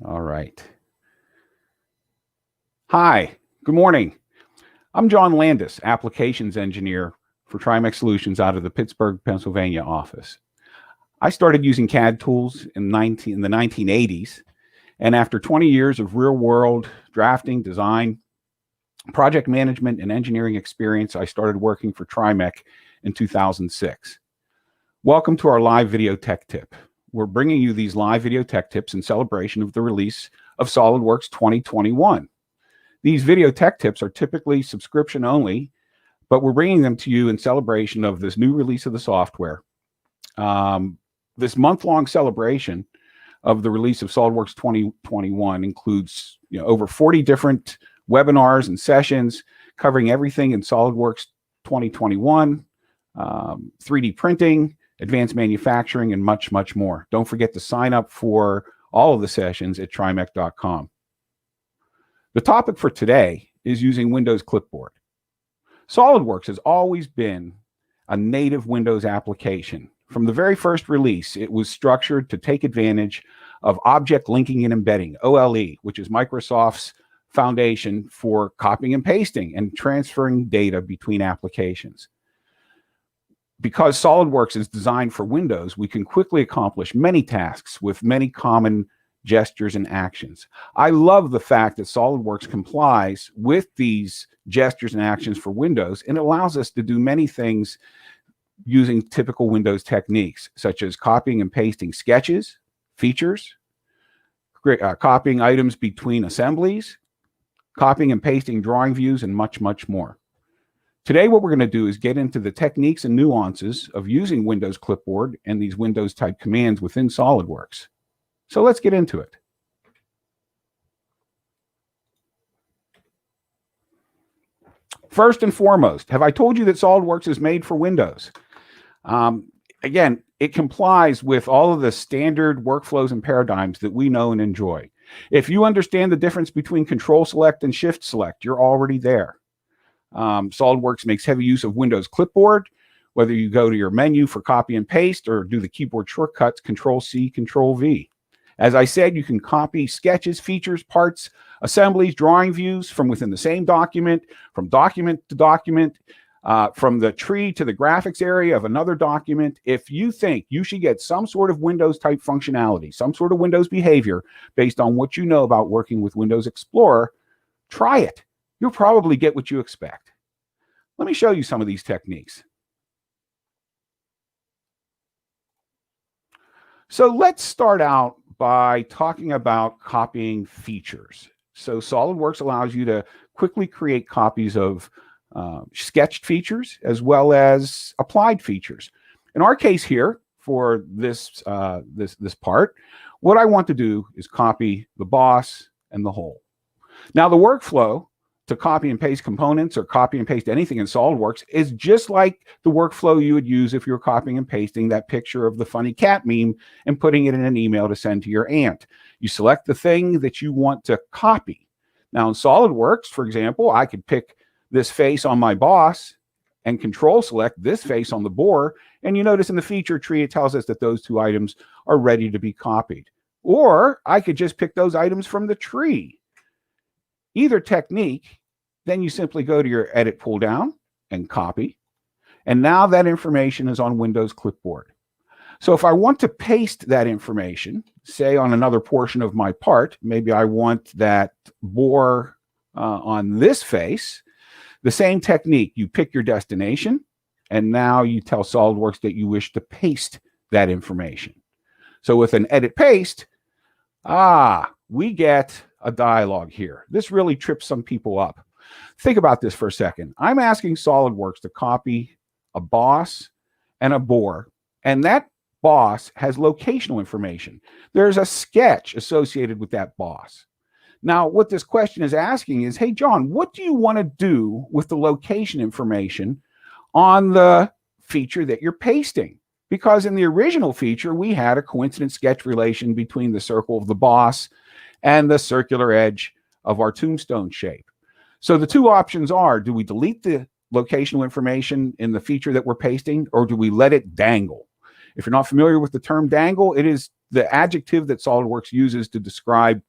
All right. Hi, good morning. I'm John Landis, Applications Engineer for Trimex Solutions out of the Pittsburgh, Pennsylvania office. I started using CAD tools in the 1980s, and after 20 years of real-world drafting, design, project management, and engineering experience, I started working for Trimec in 2006. Welcome to our live video tech tip. We're bringing you these live video tech tips in celebration of the release of SolidWorks 2021. These video tech tips are typically subscription only, but we're bringing them to you in celebration of this new release of the software. This month-long celebration of the release of SolidWorks 2021 includes over 40 different webinars and sessions covering everything in SolidWorks 2021, 3D printing, advanced manufacturing, and much, much more. Don't forget to sign up for all of the sessions at trimec.com. The topic for today is using Windows Clipboard. SolidWorks has always been a native Windows application. From the very first release, it was structured to take advantage of object linking and embedding, OLE, which is Microsoft's foundation for copying and pasting and transferring data between applications. Because SolidWorks is designed for Windows, we can quickly accomplish many tasks with many common gestures and actions. I love the fact that SolidWorks complies with these gestures and actions for Windows, and it allows us to do many things using typical Windows techniques, such as copying and pasting sketches, features, copying items between assemblies, copying and pasting drawing views, and much, much more. Today, what we're going to do is get into the techniques and nuances of using Windows Clipboard and these Windows-type commands within SolidWorks. So let's get into it. First and foremost, have I told you that SolidWorks is made for Windows? Again, it complies with all of the standard workflows and paradigms that we know and enjoy. If you understand the difference between Control Select and Shift Select, you're already there. SolidWorks makes heavy use of Windows Clipboard, whether you go to your menu for copy and paste or do the keyboard shortcuts, Control-C, Control-V. As I said, you can copy sketches, features, parts, assemblies, drawing views from within the same document, from document to document, from the tree to the graphics area of another document. If you think you should get some sort of Windows-type functionality, some sort of Windows behavior based on what you know about working with Windows Explorer, try it. You'll probably get what you expect. Let me show you some of these techniques. So let's start out by talking about copying features. So SolidWorks allows you to quickly create copies of sketched features as well as applied features. In our case here, for this part, what I want to do is copy the boss and the whole. Now, the workflow to copy and paste components or copy and paste anything in SolidWorks is just like the workflow you would use if you're copying and pasting that picture of the funny cat meme and putting it in an email to send to your aunt. You select the thing that you want to copy. Now in SolidWorks, for example, I could pick this face on my boss and Control Select this face on the bore, and you notice in the feature tree it tells us that those two items are ready to be copied. Or I could just pick those items from the tree. Either technique, then you simply go to your edit pull down and copy. And now that information is on Windows Clipboard. So if I want to paste that information, say on another portion of my part, maybe I want that bore on this face, the same technique, you pick your destination, and now you tell SolidWorks that you wish to paste that information. So with an edit paste, we get a dialogue here. This really trips some people up. Think about this for a second. I'm asking SolidWorks to copy a boss and a bore, and that boss has locational information. There's a sketch associated with that boss. Now, what this question is asking is, hey, John, what do you want to do with the location information on the feature that you're pasting? Because in the original feature, we had a coincident sketch relation between the circle of the boss and the circular edge of our tombstone shape. So the two options are, do we delete the locational information in the feature that we're pasting, or do we let it dangle? If you're not familiar with the term dangle, it is the adjective that SolidWorks uses to describe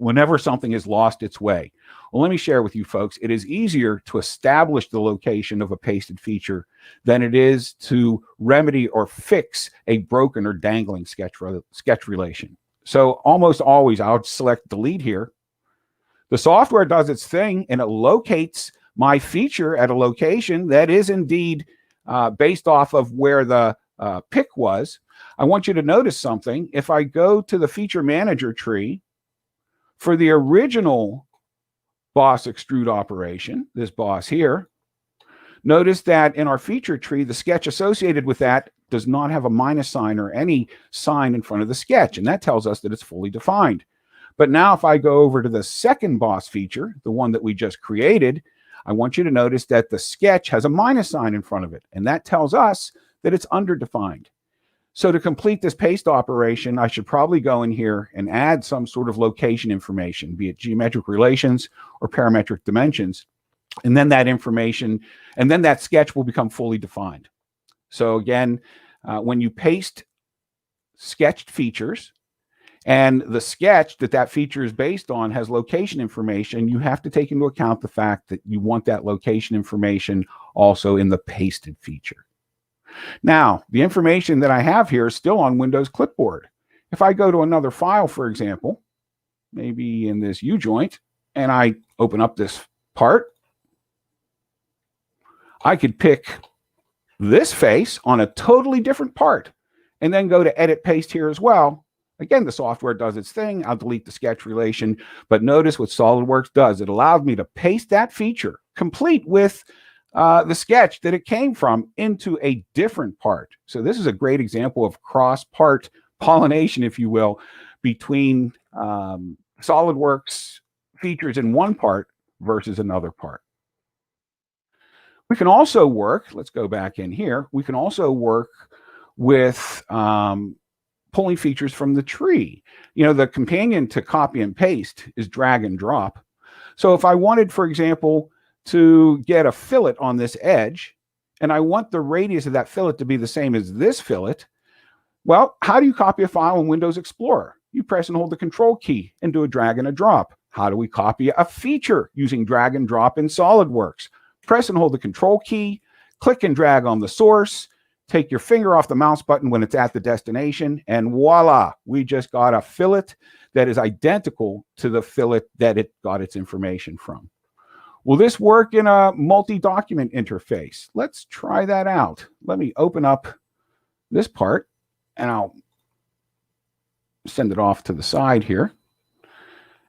whenever something has lost its way. Well, let me share with you folks, it is easier to establish the location of a pasted feature than it is to remedy or fix a broken or dangling sketch relation. So almost always I'll select delete here. The software does its thing and it locates my feature at a location that is indeed based off of where the pick was. I want you to notice something. If I go to the feature manager tree for the original boss extrude operation, this boss here, notice that in our feature tree, the sketch associated with that does not have a minus sign or any sign in front of the sketch. And that tells us that it's fully defined. But now if I go over to the second boss feature, the one that we just created, I want you to notice that the sketch has a minus sign in front of it. And that tells us that it's underdefined. So to complete this paste operation, I should probably go in here and add some sort of location information, be it geometric relations or parametric dimensions. And then that information, and then that sketch will become fully defined. So again, when you paste sketched features and the sketch that feature is based on has location information, you have to take into account the fact that you want that location information also in the pasted feature. Now, the information that I have here is still on Windows Clipboard. If I go to another file, for example, maybe in this U-joint, and I open up this part, I could pick this face on a totally different part and then go to edit paste here as well. Again, the software does its thing. I'll delete the sketch relation, but notice what SolidWorks does. It allowed me to paste that feature complete with the sketch that it came from into a different part. So this is a great example of cross-part pollination, if you will, between SolidWorks features in one part versus another part. We can also work, let's go back in here, we can also work with pulling features from the tree. You know, the companion to copy and paste is drag and drop. So if I wanted, for example, to get a fillet on this edge, and I want the radius of that fillet to be the same as this fillet, well, how do you copy a file in Windows Explorer? You press and hold the Control key and do a drag and a drop. How do we copy a feature using drag and drop in SolidWorks? Press and hold the Control key, click and drag on the source, take your finger off the mouse button when it's at the destination, and voila, we just got a fillet that is identical to the fillet that it got its information from. Will this work in a multi-document interface? Let's try that out. Let me open up this part, and I'll send it off to the side here.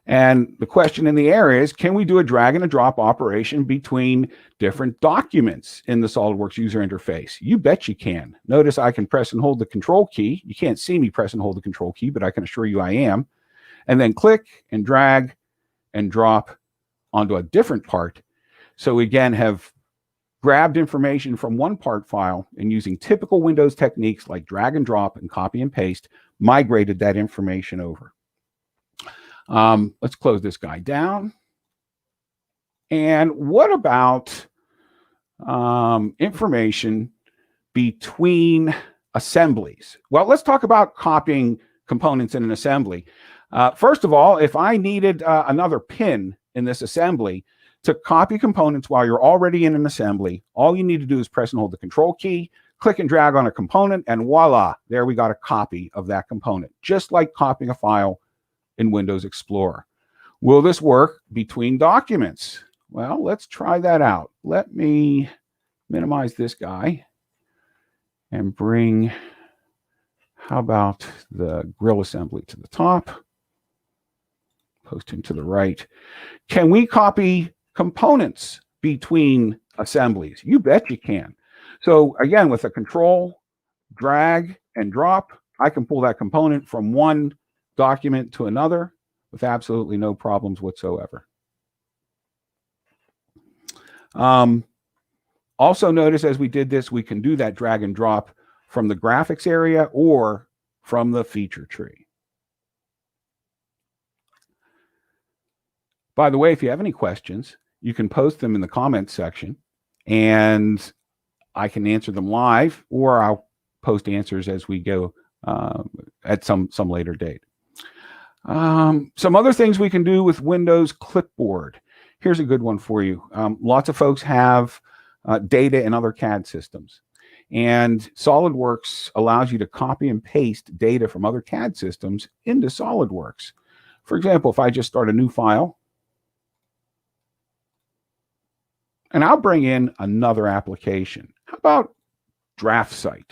And the question in the air is, can we do a drag and a drop operation between different documents in the SolidWorks user interface? You bet you can. Notice I can press and hold the Control key. You can't see me press and hold the Control key, but I can assure you I am. And then click and drag and drop onto a different part. So we again have grabbed information from one part file and using typical Windows techniques like drag and drop and copy and paste, migrated that information over. Let's close this guy down. And what about information between assemblies? Well, let's talk about copying components in an assembly. First of all, if I needed another pin in this assembly to copy components while you're already in an assembly, all you need to do is press and hold the Control key, click and drag on a component, and voila, there we got a copy of that component, just like copying a file in Windows Explorer. Will this work between documents? Well, let's try that out. Let me minimize this guy and bring, how about the grill assembly to the top, posting to the right. Can we copy components between assemblies? You bet you can. So again, with a Control, drag, and drop, I can pull that component from one document to another with absolutely no problems whatsoever. Also notice as we did this, we can do that drag and drop from the graphics area or from the feature tree. By the way, if you have any questions, you can post them in the comments section and I can answer them live, or I'll post answers as we go at some later date. Some other things we can do with Windows Clipboard. Here's a good one for you. Lots of folks have data in other CAD systems. And SolidWorks allows you to copy and paste data from other CAD systems into SolidWorks. For example, if I just start a new file, and I'll bring in another application. How about DraftSite?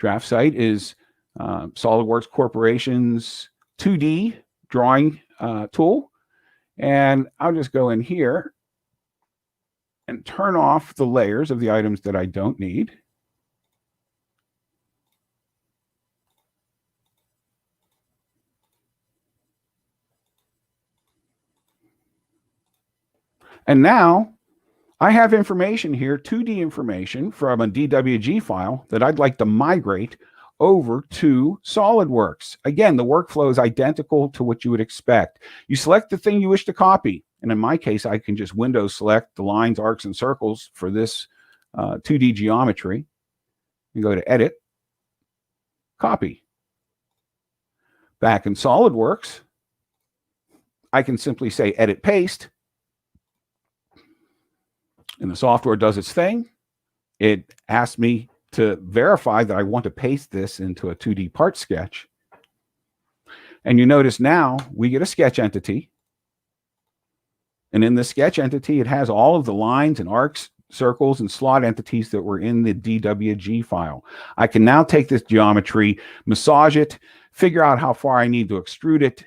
DraftSite is SolidWorks Corporation's 2D drawing tool. And I'll just go in here and turn off the layers of the items that I don't need. And now I have information here, 2D information from a DWG file that I'd like to migrate over to SolidWorks. Again, the workflow is identical to what you would expect. You select the thing you wish to copy. And in my case, I can just Windows select the lines, arcs, and circles for this 2D geometry. You go to Edit, Copy. Back in SolidWorks, I can simply say Edit, Paste. And the software does its thing. It asks me to verify that I want to paste this into a 2D part sketch. And you notice now we get a sketch entity. And in the sketch entity, it has all of the lines and arcs, circles, and slot entities that were in the DWG file. I can now take this geometry, massage it, figure out how far I need to extrude it,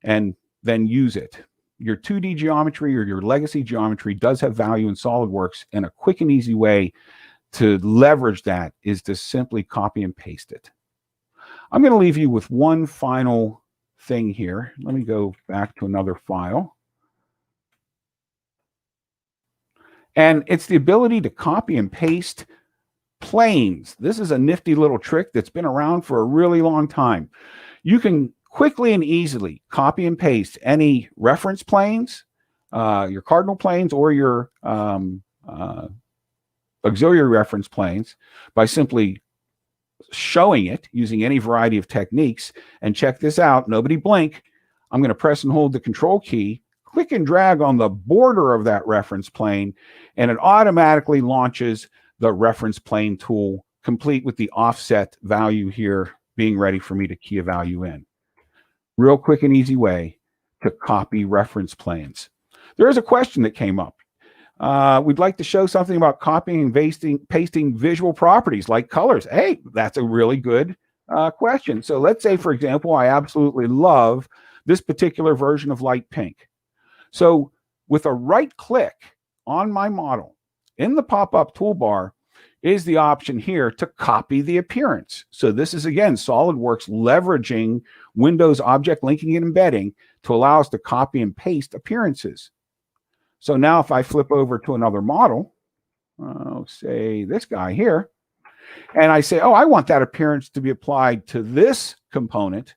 and then use it. Your 2D geometry or your legacy geometry does have value in SolidWorks, and a quick and easy way to leverage that is to simply copy and paste it. I'm going to leave you with one final thing here. Let me go back to another file. And it's the ability to copy and paste planes. This is a nifty little trick that's been around for a really long time. You can quickly and easily copy and paste any reference planes, your cardinal planes, or your auxiliary reference planes by simply showing it using any variety of techniques. And check this out, nobody blink. I'm going to press and hold the control key, click and drag on the border of that reference plane, and it automatically launches the reference plane tool, complete with the offset value here being ready for me to key a value in. Real quick and easy way to copy reference planes. There is a question that came up. We'd like to show something about copying and pasting visual properties like colors. Hey, that's a really good question. So let's say, for example, I absolutely love this particular version of light pink. So with a right click on my model in the pop-up toolbar is the option here to copy the appearance. So this is, again, SolidWorks leveraging Windows object linking and embedding to allow us to copy and paste appearances. So now if I flip over to another model, say this guy here, and I say, oh, I want that appearance to be applied to this component.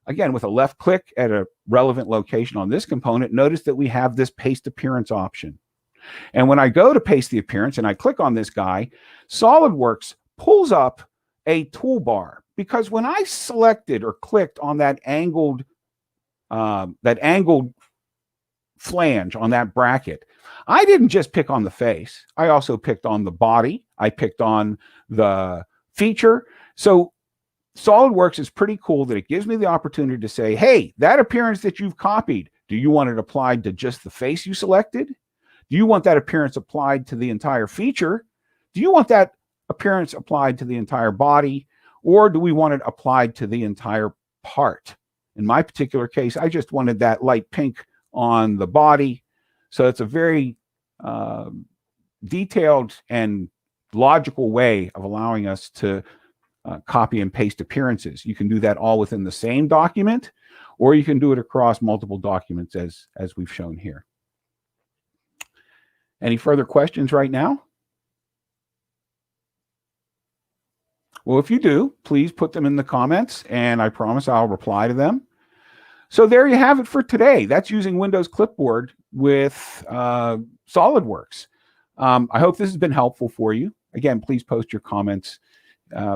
Again, with a left click at a relevant location on this component, notice that we have this paste appearance option. And when I go to paste the appearance and I click on this guy, SolidWorks pulls up a toolbar, because when I selected or clicked on that angled flange on that bracket, I didn't just pick on the face. I also picked on the body. I picked on the feature. So SolidWorks is pretty cool that it gives me the opportunity to say, hey, that appearance that you've copied, do you want it applied to just the face you selected? Do you want that appearance applied to the entire feature? Do you want that appearance applied to the entire body? Or do we want it applied to the entire part? In my particular case, I just wanted that light pink on the body. So it's a very detailed and logical way of allowing us to copy and paste appearances. You can do that all within the same document, or you can do it across multiple documents as we've shown here. Any further questions right now? Well, if you do, please put them in the comments, and I promise I'll reply to them. So there you have it for today. That's using Windows Clipboard with SolidWorks. I hope this has been helpful for you. Again, please post your comments.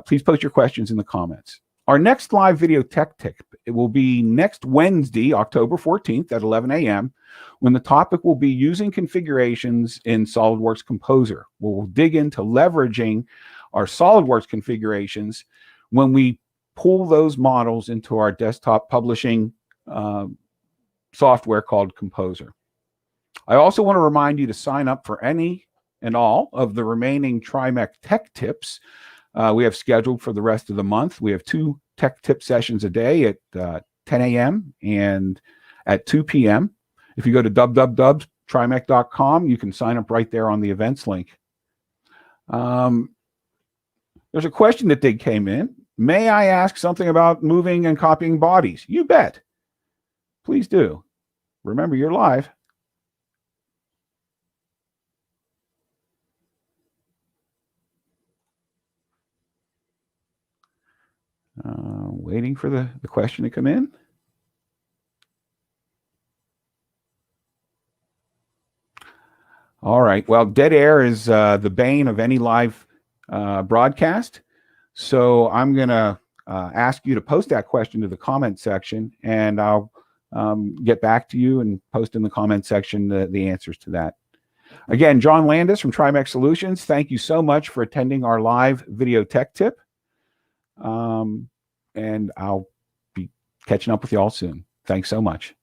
Please post your questions in the comments. Our next live video tech tip, it will be next Wednesday, October 14th at 11 a.m., when the topic will be using configurations in SolidWorks Composer. We'll dig into leveraging our SolidWorks configurations when we pull those models into our desktop publishing software called Composer. I also want to remind you to sign up for any and all of the remaining TriMech tech tips we have scheduled for the rest of the month. We have 2 tech tip sessions a day at 10 a.m. and at 2 p.m. If you go to www.trimech.com, you can sign up right there on the events link. There's a question that came in. May I ask something about moving and copying bodies? You bet. Please do. Remember, you're live. Waiting for the question to come in. All right. Well, dead air is the bane of any live broadcast. So I'm going to ask you to post that question to the comment section, and I'll get back to you and post in the comment section the answers to that. Again, John Landis from TriMech Solutions, thank you so much for attending our live video tech tip. And I'll be catching up with you all soon. Thanks so much.